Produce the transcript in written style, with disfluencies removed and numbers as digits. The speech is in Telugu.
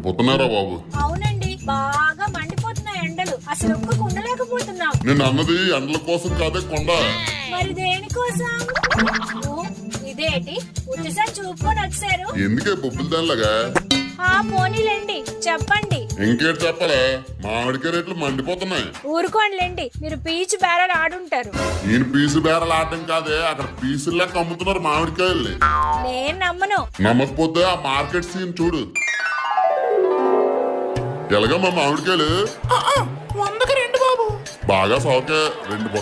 మండిపోతున్నారా బాబు? అవునండి, బాగా మండిపోతున్నాయి ఎండలు. అసలు ఒక్క ఉండలేకపోతున్నాం. నేను అన్నది ఎండల కోసం కాదే కొండ. మరి దేనికోసం? ఓ, ఇదేంటి ఉచిసం చూపుకొని వచ్చారు? ఎందుకే బొబ్బులు దానిలాగా? పోనీలేండి, చెప్పండి. ఇంకేటి చెప్పాలా? మామిడికాయ రేట్లు మండిపోతున్నాయి. ఊరుకోండిలేండి, మీరు పీచు బేరాలు ఆడుంటారు. ఈయన పీసు బేరలు ఆడటం కాదే, అక్కడ పీసుల్లా అమ్ముతున్నారు మామిడికాయల్ని. నేను నమ్మను. నమ్మకపోతే ఆ మార్కెట్ సీన్ చూడు. ఎలాగమ్మా మామిడికాయలు? 100కి 2 బాబు. బాగా సోకే 2